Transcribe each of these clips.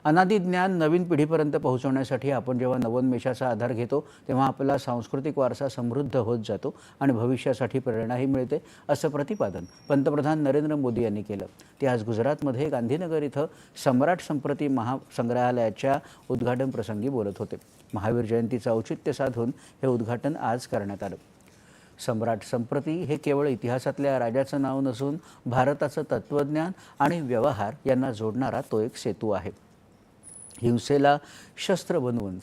अनादी ज्ञान नवीन पिढीपर्यंत पोहोचवण्यासाठी आपण जेव्हा नवोन्मेषाचा आधार घेतो तेव्हा आपला सांस्कृतिक वारसा समृद्ध होत जातो आणि भविष्यासाठी प्रेरणाही मिळते, असं प्रतिपादन पंतप्रधान नरेंद्र मोदी यांनी केलं। ते आज गुजरातमध्ये गांधीनगर इथं सम्राट संप्रती महासंग्रहालयाच्या उद्घाटन प्रसंगी बोलत होते। महावीर जयंतीचं औचित्य साधून हे उद्घाटन आज करण्यात आलं। सम्राट संप्रती हे केवळ इतिहासातल्या राजाचं नाव नसून भारताचं तत्त्वज्ञान आणि व्यवहार यांना जोडणारा तो एक सेतू आहे। हिंसेला शस्त्र बनवून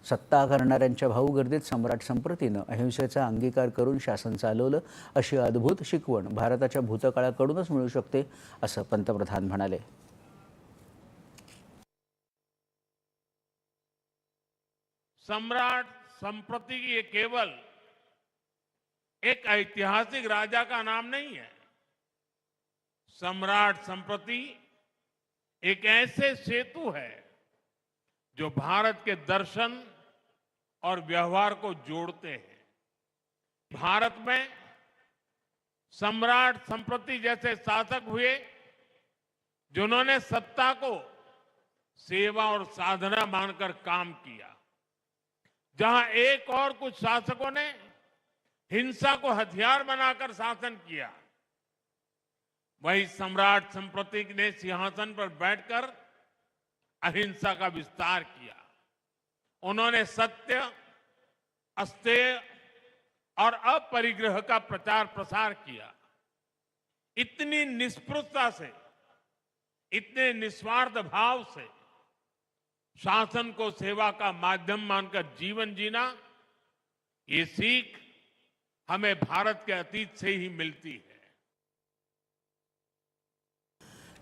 सत्ता करणाऱ्यांच्या भाऊगर्दीत सम्राट संप्रतीनं अहिंसेचा अंगीकार करून शासन चालवलं, अशी अद्भुत शिकवण भारताच्या भूतकाळाकडूनच मिळू शकते, असं पंतप्रधान म्हणाले। सम्राट संप्रती ये केवल एक ऐतिहासिक राजा का नाम नहीं है। सम्राट संप्रती एक ऐसे सेतु है जो भारत के दर्शन और व्यवहार को जोड़ते हैं। भारत में सम्राट संप्रती जैसे शासक हुए जिन्होंने सत्ता को सेवा और साधना मानकर काम किया। जहां एक और कुछ शासकों ने हिंसा को हथियार बनाकर शासन किया, वही सम्राट संप्रती ने सिंहासन पर बैठकर अहिंसा का विस्तार किया। उन्होंने सत्य, अस्तेय और अपरिग्रह का प्रचार प्रसार किया। इतनी निष्पृहता से, इतने निस्वार्थ भाव से शासन को सेवा का माध्यम मानकर जीवन जीना, ये सीख हमें भारत के अतीत से ही मिलती है।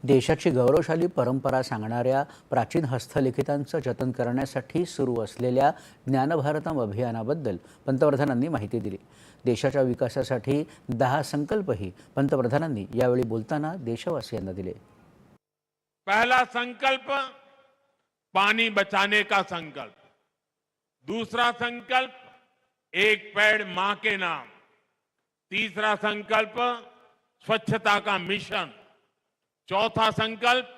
देशाची गौरवशाली परंपरा सांगणाऱ्या प्राचीन हस्तलिखितांचं जतन करण्यासाठी सुरू असलेल्या ज्ञानभारतम अभियानाबद्दल पंतप्रधानांनी माहिती दिली। देशाच्या विकासासाठी 10 संकल्पही पंतप्रधानांनी यावेळी बोलताना देशवासियांना दिले। पहला संकल्प पानी बचाने का संकल्प, दूसरा संकल्प एक पेड़ मां के नाम, तीसरा संकल्प स्वच्छता का मिशन, चौथा संकल्प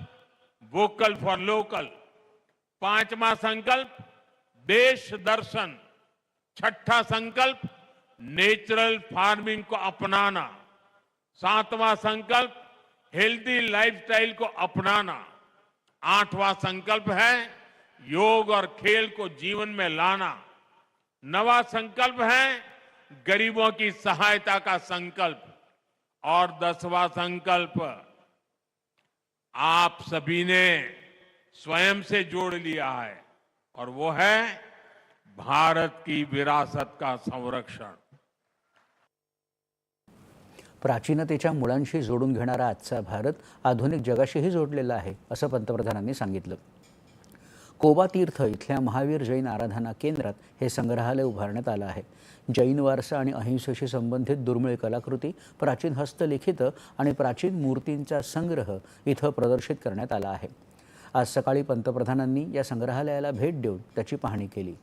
वोकल फॉर लोकल, पांचवा संकल्प देश दर्शन, छठा संकल्प नेचुरल फार्मिंग को अपनाना, सातवां संकल्प हेल्दी लाइफस्टाइल को अपनाना, आठवां संकल्प है योग और खेल को जीवन में लाना, नवा संकल्प है गरीबों की सहायता का संकल्प और 10वां संकल्प आप सभी ने स्वयं से जोड़ लिया है और वो है भारत की विरासत का संरक्षण। प्राचीनतेच्या मुळांशी जोडून घेणारा आजचा भारत आधुनिक जगाशीही जोडलेला आहे, असं पंतप्रधानांनी सांगितलं। कोबा तीर्थ इथल्या महावीर जैन आराधना केंद्रात हे संग्रहालय उभारण्यात आलं आहे। जैन वारसा आणि अहिंसेशी संबंधित दुर्मिळ कलाकृती, प्राचीन हस्तलिखित आणि प्राचीन मूर्तींचा संग्रह इथं प्रदर्शित करण्यात आला आहे। आज सकाळी पंतप्रधानांनी या संग्रहालयाला भेट देऊन त्याची पाहणी केली।